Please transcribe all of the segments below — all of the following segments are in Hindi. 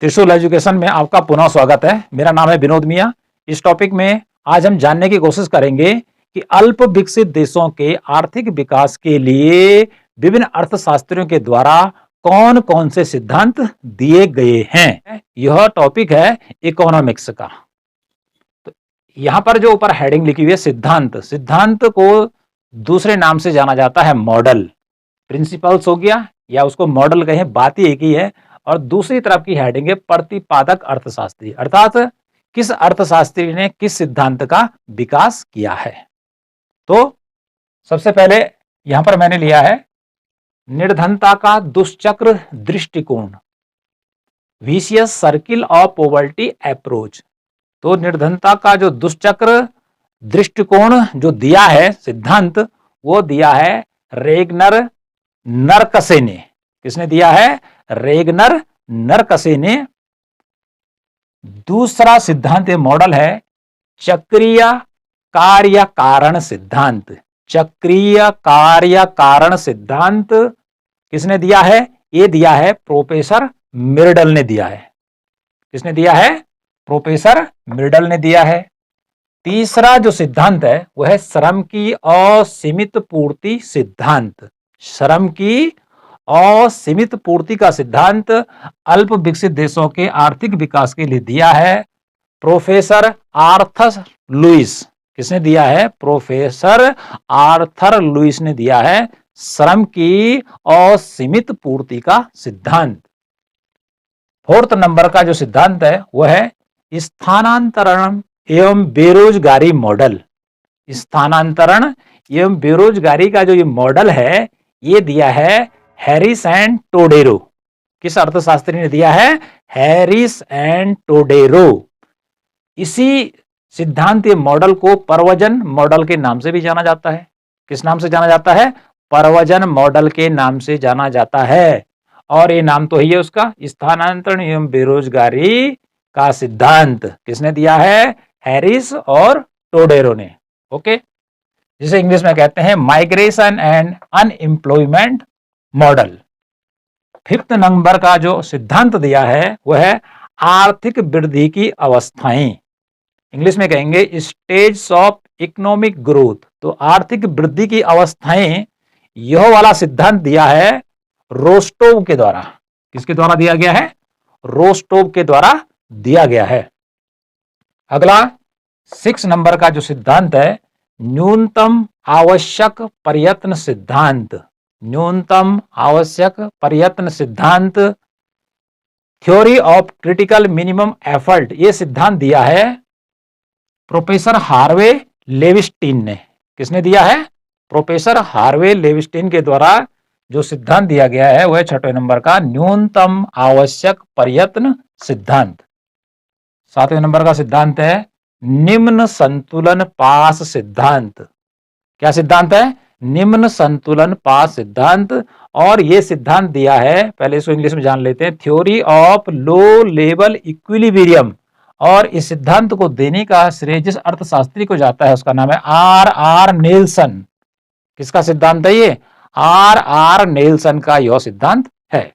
त्रिशूल एजुकेशन में आपका पुनः स्वागत है। मेरा नाम है विनोद मिया। इस टॉपिक में आज हम जानने की कोशिश करेंगे कि अल्प विकसित देशों के आर्थिक विकास के लिए विभिन्न अर्थशास्त्रियों के द्वारा कौन कौन से सिद्धांत दिए गए हैं। यह टॉपिक है इकोनॉमिक्स का। तो यहां पर जो ऊपर हेडिंग लिखी हुई है सिद्धांत, सिद्धांत को दूसरे नाम से जाना जाता है मॉडल। प्रिंसिपल्स हो गया या उसको मॉडल कहें, बात ही एक ही है। और दूसरी तरफ की हेडिंग है प्रतिपादक अर्थशास्त्री, अर्थात किस अर्थशास्त्री ने किस सिद्धांत का विकास किया है। तो सबसे पहले यहां पर मैंने लिया है निर्धनता का दुष्चक्र दृष्टिकोण, vicious circle of poverty approach. तो निर्धनता का जो दुष्चक्र दृष्टिकोण जो दिया है सिद्धांत, वो दिया है रेगनर नरकसे ने। किसने दिया है? रेगनर नरकसे ने। दूसरा सिद्धांत मॉडल है चक्रीय कार्य कारण सिद्धांत। चक्रीय कार्य कारण सिद्धांत किसने दिया है? ये दिया है प्रोफेसर मिर्डल ने दिया है। किसने दिया है? प्रोफेसर मिर्डल ने दिया है। तीसरा जो सिद्धांत है वह है श्रम की असीमित पूर्ति सिद्धांत। श्रम की असीमित पूर्ति का सिद्धांत अल्प विकसित देशों के आर्थिक विकास के लिए दिया है प्रोफेसर आर्थर लुइस। किसने दिया है? प्रोफेसर आर्थर लुइस ने दिया है श्रम की असीमित पूर्ति का सिद्धांत। फोर्थ नंबर का जो सिद्धांत है वह है स्थानांतरण एवं बेरोजगारी मॉडल। स्थानांतरण एवं बेरोजगारी का जो ये मॉडल है ये दिया है हैरिस एंड टोडेरो। किस अर्थशास्त्री ने दिया है? Harris and Todaro. इसी सिद्धांत मॉडल को परवजन मॉडल के नाम से भी जाना जाता है। किस नाम से जाना जाता है? परवजन मॉडल के नाम से जाना जाता है। और ये नाम तो ही है उसका, स्थानांतरण एवं बेरोजगारी का सिद्धांत। किसने दिया है? हैरिस और टोडेरो ने। ओके, जिसे इंग्लिश में कहते हैं migration and unemployment model. Fifth number का जो सिद्धांत दिया है वह है आर्थिक वृद्धि की अवस्थाएं। इंग्लिश में कहेंगे स्टेज ऑफ इकोनॉमिक ग्रोथ। तो आर्थिक वृद्धि की अवस्थाएं, यह वाला सिद्धांत दिया है रोस्टोव के द्वारा। किसके द्वारा दिया गया है? रोस्टोव के द्वारा दिया गया है। अगला 6 नंबर का जो सिद्धांत है न्यूनतम आवश्यक प्रयत्न सिद्धांत। न्यूनतम आवश्यक प्रयत्न सिद्धांत, theory of critical minimum effort, यह सिद्धांत दिया है प्रोफेसर हार्वे लेविस्टीन ने। किसने दिया है? प्रोफेसर हार्वे लेविस्टीन के द्वारा जो सिद्धांत दिया गया है वह 6वें नंबर का न्यूनतम आवश्यक प्रयत्न सिद्धांत। 7वें नंबर का सिद्धांत है निम्न संतुलन पास सिद्धांत। क्या सिद्धांत है? निम्न संतुलन पास सिद्धांत। और यह सिद्धांत दिया है, पहले इसको इंग्लिश में जान लेते हैं, theory of low level equilibrium. और इस सिद्धांत को देने का श्रेय जिस अर्थशास्त्री को जाता है उसका नाम है आर आर नेल्सन। किसका सिद्धांत है ये? आर आर नेल्सन का यह सिद्धांत है।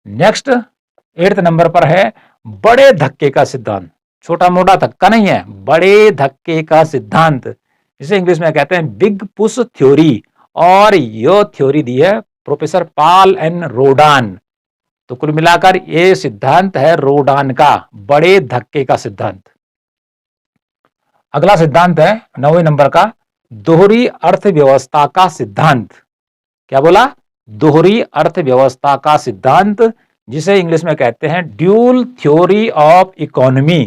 नेक्स्ट 8th नंबर पर है बड़े धक्के का सिद्धांत। छोटा मोटा धक्का नहीं है, बड़े धक्के का सिद्धांत, जिसे इंग्लिश में कहते हैं बिग पुश थ्योरी। और यह थ्योरी दी है प्रोफेसर पॉल एन रोडान। तो कुल मिलाकर यह सिद्धांत है रोडान का, बड़े धक्के का सिद्धांत। अगला सिद्धांत है 9वें नंबर का दोहरी अर्थव्यवस्था का सिद्धांत। क्या बोला? दोहरी अर्थव्यवस्था का सिद्धांत, जिसे इंग्लिश में कहते हैं ड्यूल थ्योरी ऑफ इकोनॉमी।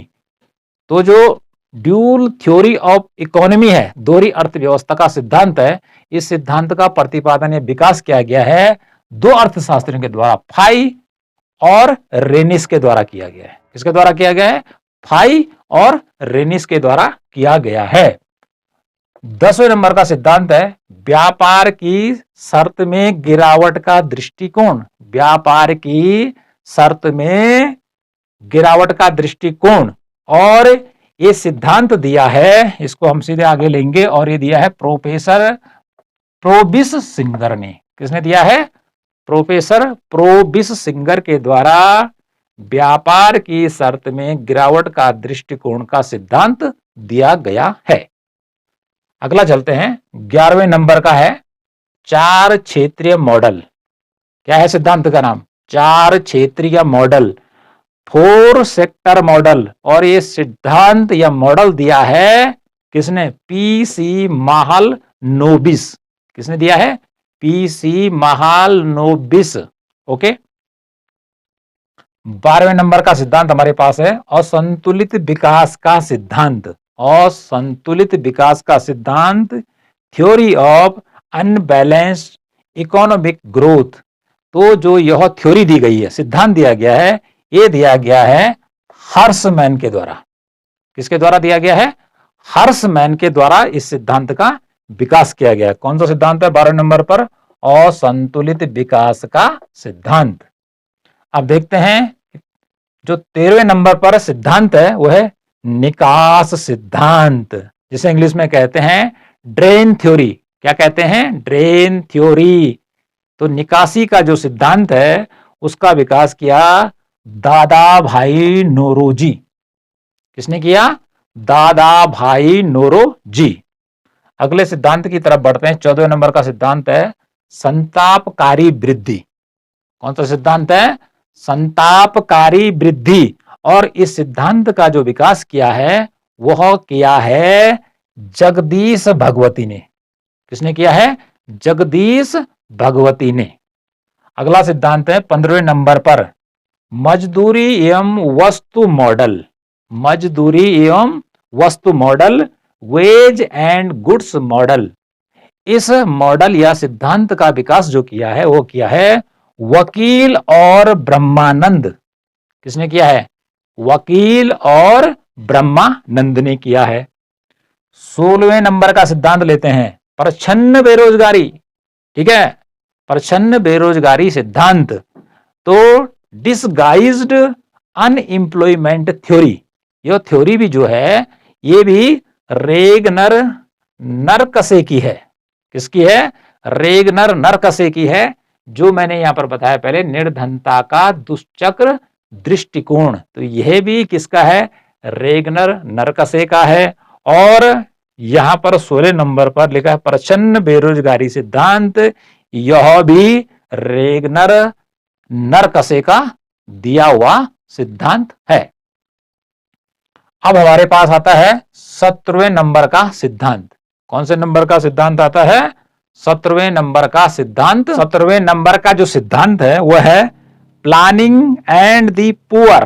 तो जो ड्यूल थ्योरी ऑफ इकोनॉमी है, दोहरी अर्थव्यवस्था का सिद्धांत है, इस सिद्धांत का प्रतिपादन या विकास किया गया है 2 अर्थशास्त्रियों के द्वारा, फाई और रेनिस के द्वारा किया गया है। किसके द्वारा किया गया है? फाई और रेनिस के द्वारा किया गया है। 10वें नंबर का सिद्धांत है व्यापार की शर्त में गिरावट का दृष्टिकोण। व्यापार की शर्त में गिरावट का दृष्टिकोण। और ये सिद्धांत दिया है, इसको हम सीधे आगे लेंगे, और ये दिया है प्रोफेसर प्रोबिस सिंगर ने। किसने दिया है? प्रोफेसर प्रोबिस सिंगर के द्वारा व्यापार की शर्त में गिरावट का दृष्टिकोण का सिद्धांत दिया गया है। अगला चलते हैं, 11वें नंबर का है 4 क्षेत्रीय मॉडल। क्या है सिद्धांत का नाम? 4 क्षेत्रीय मॉडल, 4 सेक्टर मॉडल। और ये सिद्धांत या मॉडल दिया है किसने? पीसी महालनोबिस। किसने दिया है? पीसी महालनोबिस। ओके। 12वें नंबर का सिद्धांत हमारे पास है असंतुलित विकास का सिद्धांत। असंतुलित विकास का सिद्धांत, theory of unbalanced economic growth. तो जो यह थ्योरी दी गई है, सिद्धांत दिया गया है, यह दिया गया है हर्समैन के द्वारा। किसके द्वारा दिया गया है? हर्समैन के द्वारा इस सिद्धांत का विकास किया गया है। कौन सा सिद्धांत है 12 नंबर पर? असंतुलित विकास का सिद्धांत। अब देखते हैं जो 13वें नंबर पर सिद्धांत है वो है निकास सिद्धांत, जिसे इंग्लिश में कहते हैं ड्रेन थ्योरी। क्या कहते हैं? Drain theory. तो निकासी का जो सिद्धांत है उसका विकास किया दादा भाई नौरोजी। किसने किया? दादा भाई नौरोजी। अगले सिद्धांत की तरफ बढ़ते हैं। 14वें नंबर का सिद्धांत है संतापकारी वृद्धि। कौन सा सिद्धांत है? संतापकारी वृद्धि। और इस सिद्धांत का जो विकास किया है वह किया है जगदीश भगवती ने। किसने किया है? जगदीश भगवती ने। अगला सिद्धांत है 15वें नंबर पर मजदूरी एवं वस्तु मॉडल। मजदूरी एवं वस्तु model, wage and goods model. इस मॉडल या सिद्धांत का विकास जो किया है वो किया है वकील और ब्रह्मानंद। किसने किया है? वकील और ब्रह्मानंद ने किया है। 16वें नंबर का सिद्धांत लेते हैं प्रच्छन्न बेरोजगारी। ठीक है, प्रच्छन्न बेरोजगारी सिद्धांत। तो डिसगाइज्ड अनएम्प्लॉयमेंट थ्योरी, यह थ्योरी भी जो है ये भी रेगनर नरकसे की है। किसकी है? रेगनर नरकसे की है। जो मैंने यहां पर बताया पहले, निर्धनता का दुष्चक्र दृष्टिकोण, तो यह भी किसका है? रेगनर नरकसे का है। और यहां पर 16 नंबर पर लिखा है प्रच्छन्न बेरोजगारी सिद्धांत, यह भी रेगनर नरकसे का दिया हुआ सिद्धांत है। अब हमारे पास आता है 17वें नंबर का सिद्धांत। कौन से नंबर का सिद्धांत आता है? 17वें नंबर का सिद्धांत। 17वें नंबर का जो सिद्धांत है वह है प्लानिंग एंड दी पुअर।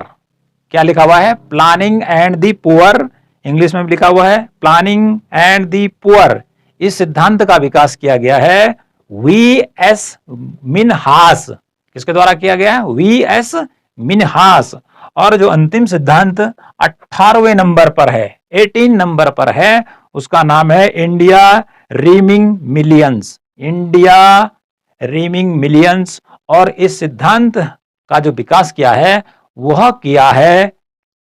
क्या लिखा हुआ है? Planning and the poor. English में भी लिखा हुआ है प्लानिंग एंड दी पुअर। इस सिद्धांत का विकास किया गया है वी.एस. मिन्हास। किसके द्वारा किया गया? वी.एस. मिन्हास। और जो अंतिम सिद्धांत 18वें नंबर पर है, 18 नंबर पर है, उसका नाम है India reaming millions. India reaming millions. और इस सिद्धांत का जो विकास किया है वह किया है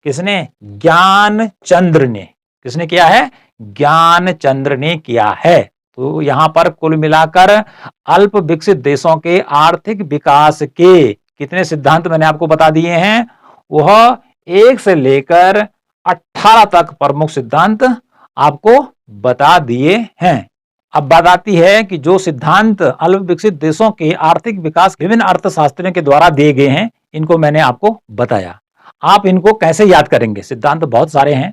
किसने? ज्ञानचंद्र ने। किसने किया है? ज्ञानचंद्र ने किया है। तो यहां पर कुल मिलाकर अल्प विकसित देशों के आर्थिक विकास के कितने सिद्धांत मैंने आपको बता दिए हैं? वह 1 से लेकर 18 तक प्रमुख सिद्धांत आपको बता दिए हैं। अब बात आती है कि जो सिद्धांत अल्प विकसित देशों के आर्थिक विकास विभिन्न अर्थशास्त्रियों के द्वारा दिए गए हैं, इनको मैंने आपको बताया। आप इनको कैसे याद करेंगे? सिद्धांत बहुत सारे हैं,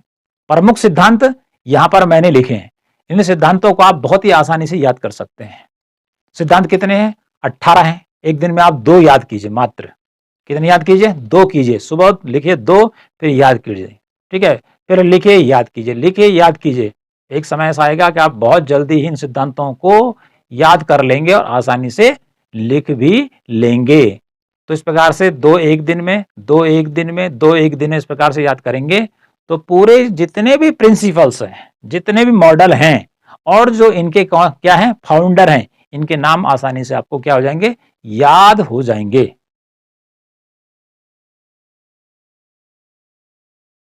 प्रमुख सिद्धांत यहां पर मैंने लिखे हैं। इन सिद्धांतों को आप बहुत ही आसानी से याद कर सकते हैं। सिद्धांत कितने हैं? 18 हैं। एक दिन में आप 2 याद कीजिए मात्र। कितने याद कीजिए? 2 कीजिए। सुबह लिखिए 2, फिर याद कीजिए। ठीक है, फिर लिखिए याद कीजिए, लिखिए याद कीजिए। एक समय ऐसा आएगा कि आप बहुत जल्दी ही इन सिद्धांतों को याद कर लेंगे और आसानी से लिख भी लेंगे। तो इस प्रकार से 2 एक दिन में, 2 एक दिन में, 2 एक दिन में, इस प्रकार से याद करेंगे तो पूरे जितने भी प्रिंसिपल्स हैं, जितने भी मॉडल हैं और जो इनके क्या हैं फाउंडर हैं, इनके नाम आसानी से आपको क्या हो जाएंगे? याद हो जाएंगे।